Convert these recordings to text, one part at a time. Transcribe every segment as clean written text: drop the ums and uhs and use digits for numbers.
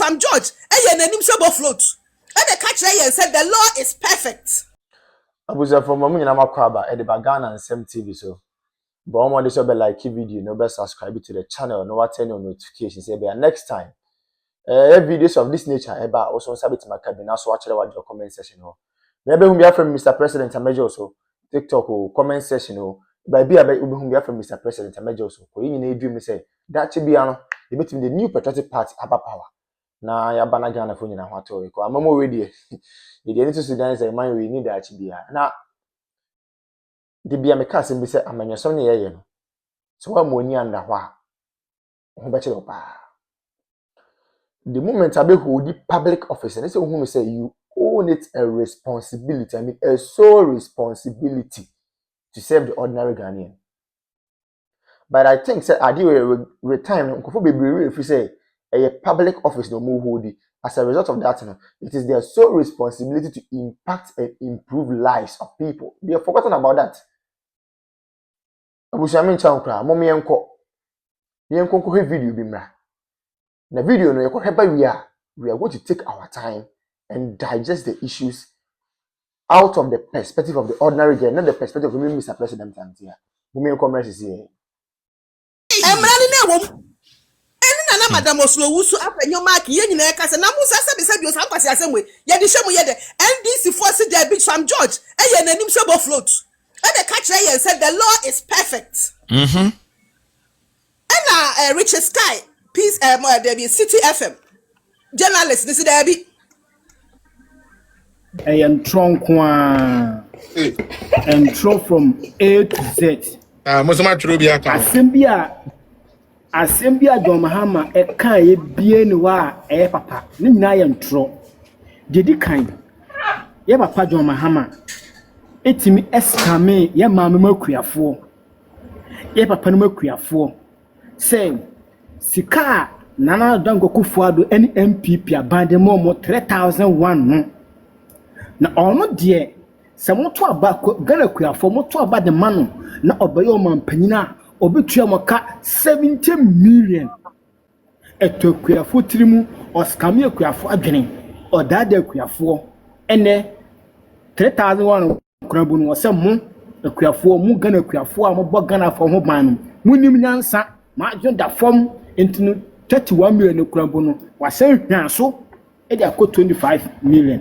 S.Ge0rge, S.Ge0rge float. And the catcher said the law is perfect. Abuza from Mamu Yamakwaba at the Bagana and Sem TV so. But I'm this like video, no best subscribe to the channel, no turn on notifications. Next time. Videos of this nature about also sabit my cabin. Also watch your comment section. Maybe whom you from Mr. President and Major also TikTok or comment section. By be about whom you from Mr. President and Major also. You need dream say that should be the new patriotic party about power. Na ya bana Ghana for you na what to I'm more ready. The need to Sudan say man we need that to be na the be a mekasim be say amanya some ye no. So what money under wa. Ho be chelo pa. The moment I be hold the public office and say who say you own it a responsibility. I mean a sole responsibility to serve the ordinary Ghanaian. But I think say I do retirement nkofo bebree if you say a public office no more hold it. As a result of that, it is their sole responsibility to impact and improve lives of people. They have forgotten about that. Abushami chankra, mommy enko. The enko video bimra. The video no we are going to take our time and digest the issues out of the perspective of the ordinary girl, not the perspective of Mr. President. Mommy enko message here. Na madam oslo wusu afanyo mark ye nyina kase na musa sabi osan kwase asemwe ye de hwemu ye de NDC force there big S.Ge0rge eye nanim sebo float and the catcher ye said the law is perfect and Richard Sky peace there be City FM journalist this there be I am Tronkwa and Tro from A to Z Musoma Trubia Asembia Mahama e kan ye bie ni wa e papa ni nyina ye ntro dedi kan ye papa John Mahama etimi eskame ye maame makuafo ye papa no makuafo say sika nana dango kufuado any MPP abande mo 3001 no na ono de se moto aba Ghana kuafo moto aba de mano na obayo mampanyina obetua moka 70 million etokuafo tirimu oskame akuafo adwene odada akuafo ene 3001 krabu no se mo akuafo mu Ghana akuafo a mo Ghana fo ho ban munim nyansa ma adwon da fom entinu 31 million krabu no wasen hwanso e dia ko 25 million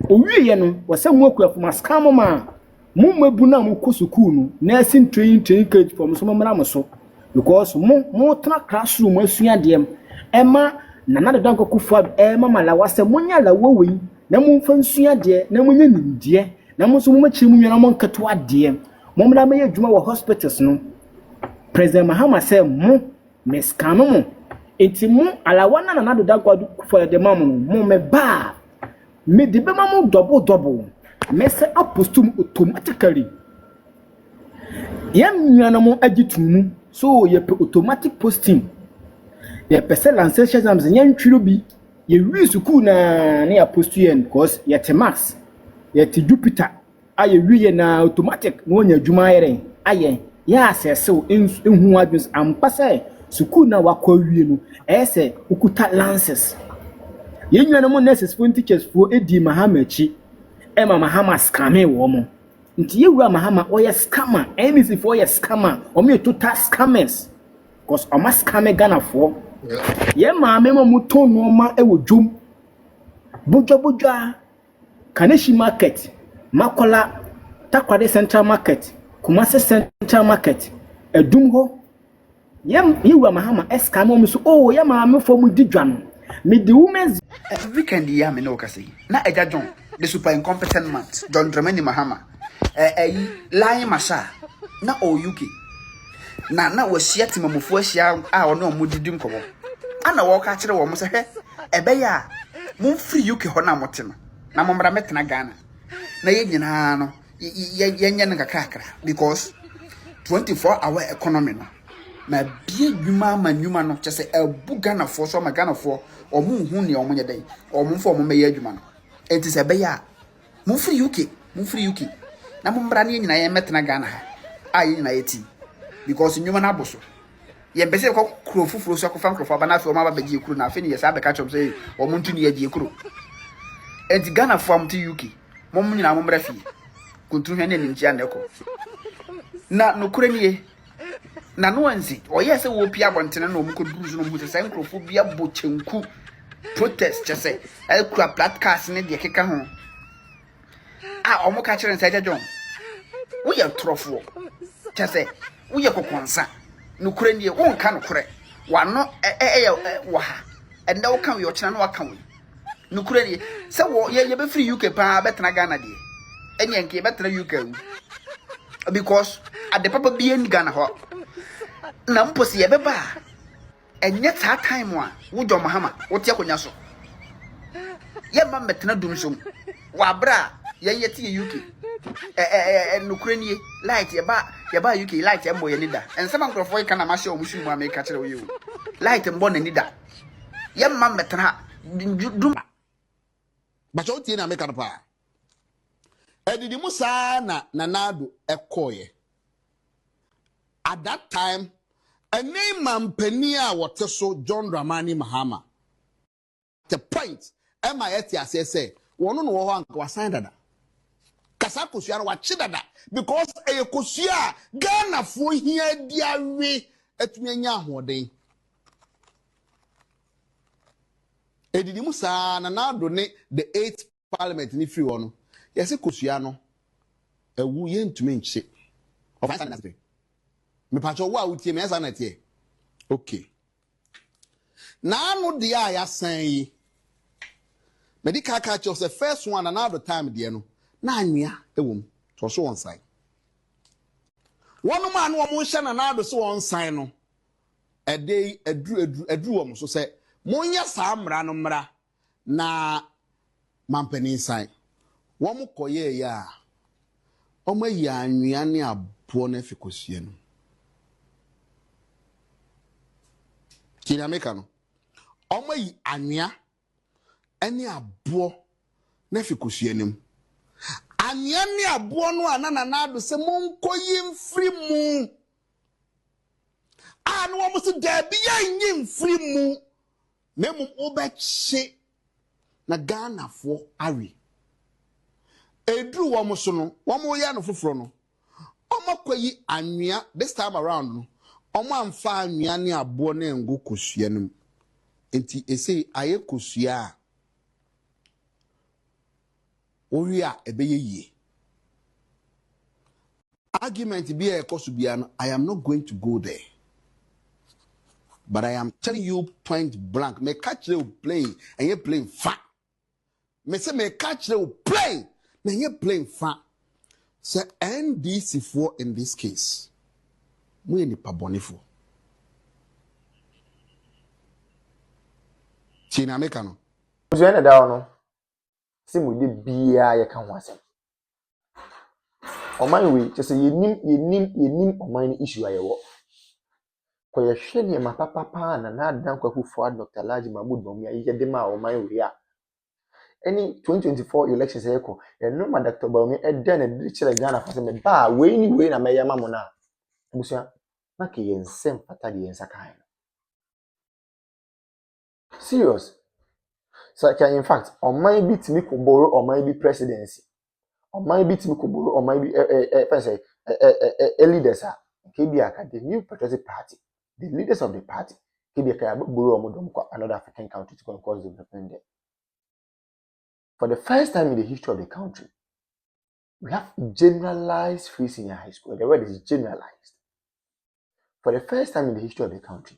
owie ye no wase mo akuafo maskamo ma Mummebu na mukosuku no nursing training cage from some mra so because mo tra classroom asua dem ema nana de danko kufa ema mala wase munya la wowe na mumfa nsua de na munya nimdie na mo so machi mu nwena mo nkato ade mo mra me adwuma wo hospitals no President Mahama say mo meskano mo enti mo alawana nana de danko kufa de mamu mo me ba me de be mamu double mess up postum automatically. Yam yanamo agitumu, so ye automatic posting. Ye pese lancers exams yan churubi, ye suku na near postuyen, cause ye te Mars, ye te Jupiter, aye we na automatic no nya jumaere, aye, ya se so in who admins am passe, suku na wakwa no, ese ukuta lancers. Ye yanamo nurses for teachers for Edi Mahamechi. Emma Mahama scammer woman. Nti yewura Mahama oye scammer. MEC for oye scammer. Omo total scammers. Cause oma scammer Ghana for. Ye maame mo muto no ma e wo dwom. Bojo Kaneshi market, Makola, Takwade Central Market, Kumasi Central Market. Edum ho. Yewura Mahama scammer mo so oh ye maame for mu didwan. Me the women's weekend ya me no kasi. Na eja John the super incompetent man John Dramani Mahama lying masha na oyuki na wahia timamofo ahia a ono omudidi nkobo ana wo ka kire wo mo se he ebe ya mo free UK ho na mote no na mo mra metena Ghana na ye nyina no ye nya nkakakra because 24-hour economy no na bie dwuma manwuma no chese ebu Ghana for so ma Ghana for omu hu ne omo nyedai omo fo omo meye adwuma no enti se be ya mo free UK na mo mbra ne nyina ye metena Ghana ha ayi nyina yeti because nyuma na boso Ye mpese ko kuro fufuro so akofan krofo aba na afi o ma ba beji ekuru na afi ne yesa be ka chom say o muntu ne ye ekuru. Enti Ghana fo am ti UK. Mom nyina mom rafi. Kuntru hwe ne ninjia na ko. Na no kure nie. Na no anzi, o ye se wo pia bontene na o mu ko duru no mu se sai krofo bia bo chenku protest chese. El kura platcast ne de keka ho. Ah, o mu ka kire nsa Agyeta. Wo ye trofo. Chese, wo ye kokonsa. No kure nie, wo nka no kure. Wano wa ha. Enda wo kan we o kira no aka we. No kure nie, se wo ye be free UK pa betena Ghana de. Enye nke betena UK. Because at the papa be in Ghana ho. Na mposi ye beba. Enye ta time wa wo John Mahama wo tie akonya so. Ye ma betena dum so. Wa bra ye tie UK. Nukure nie light ye ba UK light e mbo ye nida. Ensema nkrofo ye kana ma hye o musu mu America kire wo ye. Light mbo na nida. Ye ma betena dum. Bacho tie na America no pa. Edidi musa na nanado ekoye. At that time, a name man penia wote so John Dramani Mahama. The point, MIT say, wono no ho anka wasan dada. Kasa kosua no wachi dada because e kosua Ghana fo hia diawe atumi anya ahoden. Edidi musa nanado ne the 8th parliament ni free wono. Yesi kosua no ewu ye ntumi nche. Ofansa na tete. Me pacho wa utie me asa na tie. Okay. Na anu dia ya san yi. Medical catch the first one another time dia no. Na anwea ewom. To so on side. One man wo mo hye na na do so on side no. Ede edru wo mo so se monya sa mra no mra na mampani side. Wo mo koye ya. O ma yi anwea ne abo na fikosue no. Kina meka no. O ma yi anwea ene abo na fikosue nim. Anwea ne abo no anana na do se monkoyi mfiri mu. Anu wo so da bia nyi mfiri mu. Na mum obeche na Ghana fo awi. Edru wo mo so no, wo mo ya no foforo no. Omakoyi anwea this time around no. Omo amfa anwea ne abo na ngo kosua nim. Enti ese aye kosua Oria ebeye ye. Argument be a kosubiano. I am not going to go there. But I am telling you point blank. Me catch you playing and you playing fat. Me say me catch you playing and you playing fat. Say NDC4 in this case. We ni pabonifo. China mekano. Ojene da ono. Si mu de bia ye kan ho asem. Oman we just say yenim oman ni issue ayewo. Ko ye hwe ne ma papa na adan kwafufo Dr. Laji Mahmood Bawumia ye de ma oman we a. Any 2024 elections eko, no ma Dr. Bawumia e den na de kire Ghana fa se me ba we ni we na me yama mo na. Busia na ke ye nsem pata de yensa kan. Serious. So in fact, oman bi timi ko borrow oman bi presidency. Oman bi timi ko borrow oman bi leaders are KBA, the new patriotic party, the leaders of the party, KBA borrow another African country to cause development there. For the first time in the history of the country, we have generalized free senior high school. The word is generalized. For the first time in the history of the country,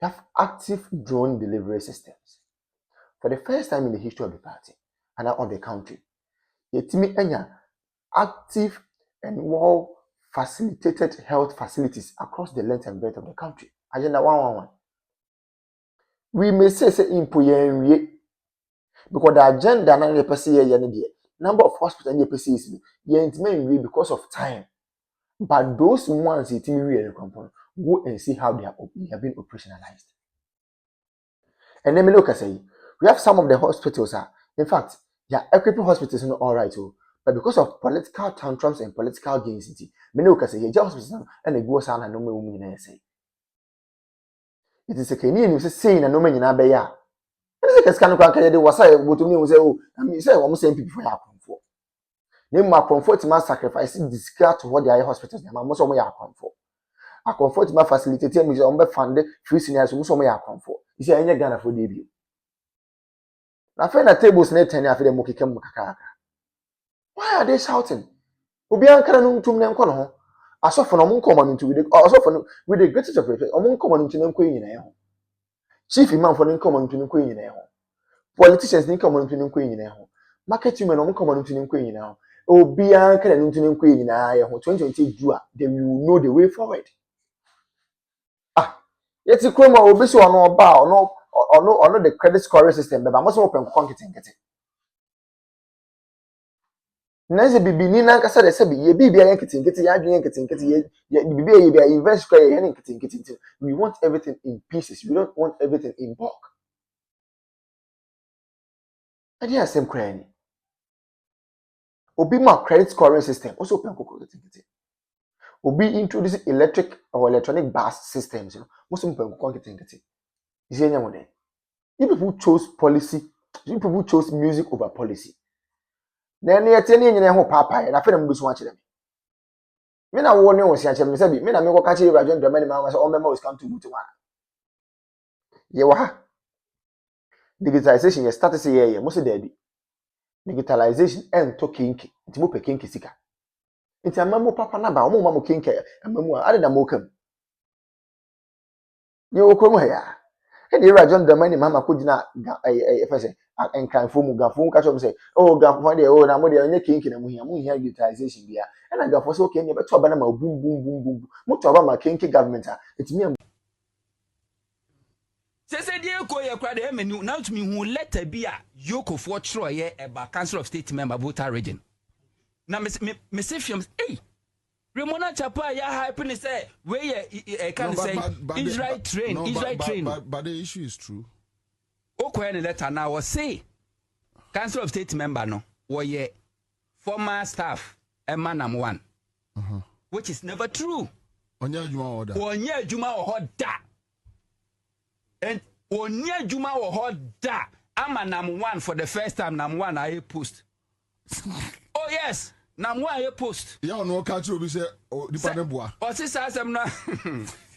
we have active drone delivery systems. For the first time in the history of the party and of the country, Yetimi Enya active and well facilitated health facilities across the length and breadth of the country. Agenda 111. We may say impoyen because the agenda na person here number of hospitals in person is intimate because of time. But those ones it really go and see how they have been operationalized. And then look, I say we have some of the hospitals in fact, equipping hospitals are not all right, but because of political tantrums and political gains, many look, I say hospitals and they go and no say. It is a Kenyan who say na no man in Abeya. It is a can of the was I would to me say, oh, I mean, say, almost same people have come for. Name my comfort to my sacrificing discard to what the hospitals, and most of my come for. I comfort my facilitator, me on the fund, free seniors, who some may come for. You say, any Ghana for debut. I find a tables net and after the Moki Kaka. Why are they shouting? Obian cannon to me and Cono. I saw for no moon common into with the greatest of respect, among common into them queen in a chief imam for income into the queen in a politicians income into the queen in a market women on common into the queen now. Obian cannon into the queen in a 2020 Jua, then you know the way forward. Ah, yet you come over or no bow, no, the credit scoring system, but I must open quantity and get it. Nancy bibi ni na kasa de se bi ye bibi ayen ketinketi ya adwen ketinketi ye bibi ye bi invest kwa ye ketinketi. We want everything in pieces. We don't want everything in bulk. Adi asem kwa ni. Obi ma credit scoring system also open koko ketinketi. Obi introduce electric or electronic bus systems, you know. Most open koko ketinketi. Is enya mo den. You people chose policy. You people chose music over policy. Na ne yete ne nyine ho papa na fe na mbusu wa kire. Me na wo ne wo sia chem se bi me na me ko ka che Agyeta Dramani ma so o mema was come to mutu one ye wa ha digitalization ye start say ye mo se daddy digitalization en to kinki nti mo pe kinki sika nti amamu papa na ba o mo ma mo kinki amamu a ade na mo kam ye wo ko mo ya e de Agyeta Dramani ma ko gina e fa se enkanfo mu gafo ka cho say oh gafo de oh na mo de onye kinki na mo hia digitalization bia e na gafo so okay ne be to ba na ma boom mo to ba ma kinki government a etimi Say dear ko ye kwa de menu now to me who letter be a yoko for tro ye about Council of State member voter region. Na me say films eh Remona Chapa ya happen say where ye can say Israel train. But the issue is true. Okwa any letter now was say Council of State member no ye former staff number 1. Which is never true. Onya juma order. And Onya Juma or hot da. I'm a number 1 for the first time. Number 1 I post. Oh yes, number 1 I post. Yeah, no catch you. We say oh the paneboa. Oh sister, I'm not.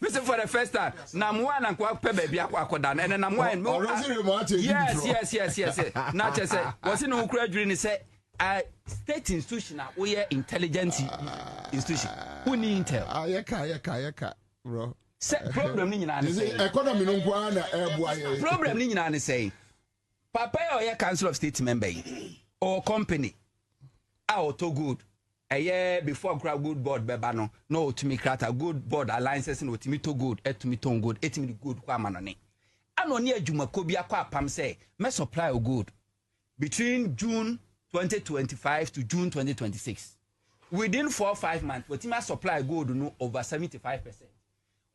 We say for the first time. Number 1 and kwa baby akwa dan. And then number 1. Yes. Not just say. What's in Ukra during say state institution. We are intelligence institution. Who need intel? Yaka, bro. Problem ni nyina say economy no kwa na eboa problem ni nyina say papa or Council of State member or company to good before grab good board beba no to me create good board alliances no to me to good to me to good etimi good kwa manone anoni adwuma ko bia kwa pam say me supply o good between June 2025 to June 2026 within 4 or 5 months we me supply good no over 75%.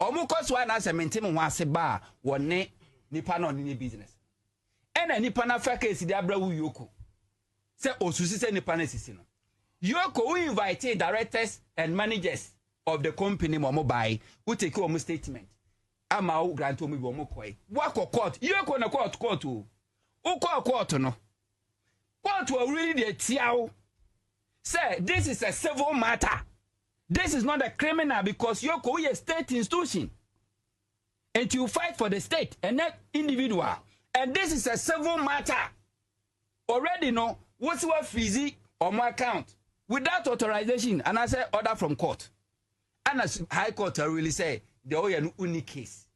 Omo koso na se mentem ho ase ba wone nipa na oni business ena nipa na fa case di abra wu yoko se osusi se nipa na sisi no yoko we invite directors and managers of the company mo buy who take your statement ama o grant o mo bi mo koi wako court yoko na court o court no court will really dey tiawo say this is a civil matter. This is not a criminal because you're a state institution. And you fight for the state and not individual. And this is a civil matter. Already know what's what fizzy on my account. Without authorization, and I say order from court. And as High Court really say, the only unique case.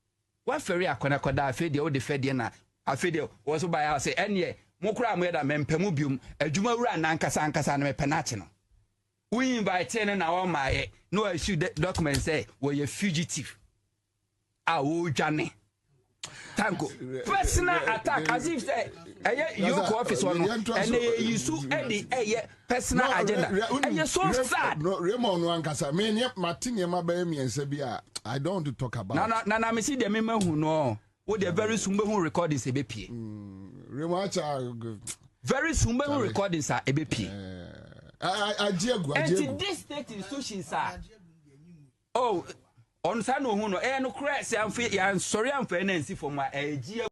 What ferry akona koda afi the old fediana afi the was by I say any mokra mweda mempemubium adwuma wura na ankasa na mepenache no. We invite ten na our my no issue document say we a fugitive. Awo jane. Tango. Personal attack as if say your office one and they use any personal agenda. And you're so sad. No Raymond Wankasa me Martin ma ba me nsebia I don't want to talk about. Na me see the memo who no. What the very soon who recordings e be pie. Raymond very soon who recordings are e be pie. Agyeta. And this state institutions are on sa no hu no no kra se amfe ya sorry amfe na nsi for ma Agyeta